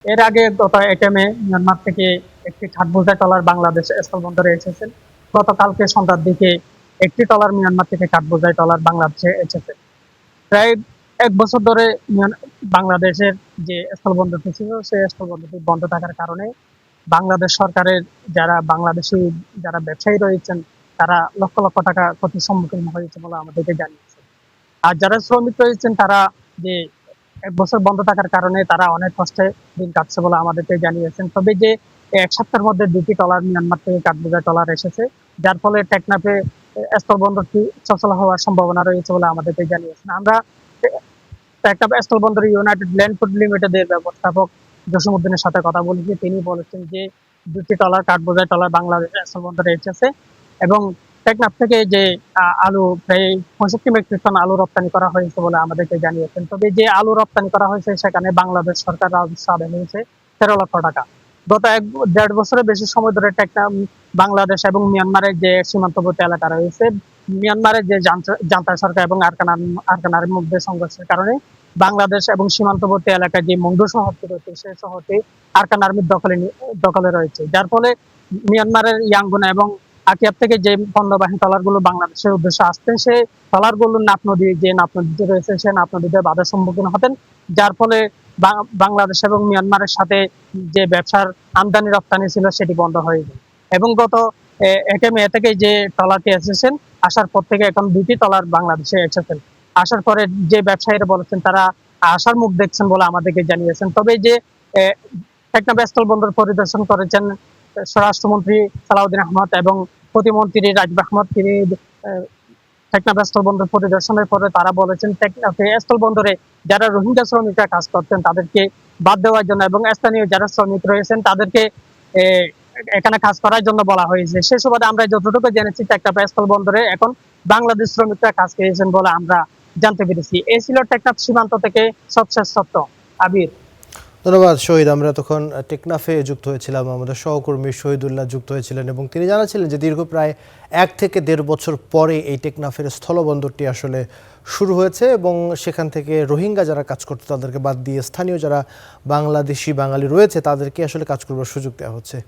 এর আগে গত এটিএমে মিয়ানমার থেকে একটি বোঝাই ট্রলার বাংলাদেশ স্থলবন্দরে এসেছে। গতকালকে সন্ধ্যার দিকে একটি ট্রলার মিয়ানমার থেকে বোঝাই ট্রলার বাংলাদেশে এসেছে। প্রায় ১ বছর ধরে বাংলাদেশের যে স্থলবন্দরটি ছিল সেই স্থলবন্দরটি বন্ধ থাকার কারণে বাংলাদেশ সরকারের বাংলাদেশি যারা ব্যবসায়ী রয়েছেন তারা লক্ষ লক্ষ টাকা ক্ষতির সম্মুখীন হয়েছে বলে আমাদেরকে জানিয়েছে। আর যারা শ্রমিক রয়েছেন তারা যে ১ বছর বন্ধ থাকার কারণে তারা অনেক কষ্টে দিন কাটছে বলে আমাদেরকে জানিয়েছেন। তবে যে ১ সপ্তাহের মধ্যে ২টি ট্রলার মিয়ানমার থেকে কাঠবোঝাই ট্রলার এসেছে, যার ফলে টেকনাফে স্থলবন্দরটি সচল হওয়ার সম্ভাবনা রয়েছে বলে আমাদেরকে জানিয়েছেন। আমরা টেকনাফ স্থলবন্দর ইউনাইটেড ল্যান্ড ফুড লিমিটেডের ব্যবস্থাপক জসিমউদ্দিনের সাথে কথা বলেছি। তিনি বলেছেন যে ২টি ট্রলার কাঠবোঝাই ট্রলার বাংলাদেশ স্থলবন্দরে এসেছে এবং টেকনাফ থেকে যে আলু প্রায় ৬৫ মেট্রিক টন আলু রপ্তানি করা হয়েছে বলে আমাদেরকে জানিয়েছেন। তবে যে আলু রপ্তানি করা হয়েছে সেখানে বাংলাদেশ সরকার রাজস্ব আদায় হয়েছে ১৩ লক্ষ টাকা। গত ১.৫ বছরের বেশি সময় ধরে টেকনাফ বাংলাদেশ এবং মিয়ানমারের যে সীমান্তবর্তী এলাকা রয়েছে, মিয়ানমারের যে জান্তা সরকার এবং আরকানার মধ্যে সংঘর্ষের কারণে বাংলাদেশ এবং সীমান্তবর্তী এলাকায় যে মংডু শহরটি রয়েছে সেই শহরটি আরকান আর্মির দখলে রয়েছে, যার ফলে মিয়ানমারের ইয়াঙ্গুন এবং আকিয়াব থেকে যে পণ্যবাহী ট্রলারগুলো বাংলাদেশের উদ্দেশ্যে আসতেন সেই ট্রলারগুলো নাপ নদী রয়েছে সেই নাপ নদীতে বাধার সম্মুখীন হতেন, যার ফলে বাংলাদেশ এবং মিয়ানমারের সাথে যে ব্যবসার আমদানি রপ্তানি ছিল সেটি বন্ধ হয়ে যায়। এবং গত ১ মে থেকে যে ট্রলারটি এসেছেন আসার পর থেকে এখন ২টি ট্রলার বাংলাদেশে এসেছেন। আসার পরে যে ব্যবসায়ীরা বলেছেন তারা আশার মুখ দেখছেন বলে আমাদেরকে জানিয়েছেন। তবে যে টেকনাফ স্থলবন্দর পরিদর্শন করেছেন স্বরাষ্ট্রমন্ত্রী সালাউদ্দিন আহমদ এবং প্রতিমন্ত্রী রাজীব আহমদ, তিনি টেকনাফ স্থলবন্দর পরিদর্শনের পরে তারা বলেছেন টেকনাফে স্থলবন্দরে যারা রোহিঙ্গা শ্রমিকরা কাজ করতেন তাদেরকে বাদ দেওয়ার জন্য এবং স্থানীয় যারা শ্রমিক রয়েছেন তাদেরকে এখানে কাজ করার জন্য বলা হয়েছে। সে সুবাদে আমরা যতটুকু জেনেছি টেকনাফ স্থলবন্দরে এখন বাংলাদেশ শ্রমিকরা কাজ পেয়েছেন বলে আমরা জানতে পেরেছি। এই ছিল টেকনাফ সীমান্ত থেকে সবশেষ সত্য। আবির। ধন্যবাদ শহীদ। আমরা তখন টেকনাফে যুক্ত হয়েছিলাম, আমাদের সহকর্মী শহীদুল্লাহ যুক্ত হয়েছিলেন এবং তিনি জানাচ্ছিলেন যে দীর্ঘ প্রায় ১ থেকে ১.৫ বছর পরে এই টেকনাফের স্থলবন্দরটি আসলে শুরু হয়েছে এবং সেখান থেকে রোহিঙ্গা যারা কাজ করতো তাদেরকে বাদ দিয়ে স্থানীয় যারা বাংলাদেশি বাঙালি রয়েছে তাদেরকে আসলে কাজ করবার সুযোগ দেওয়া হচ্ছে।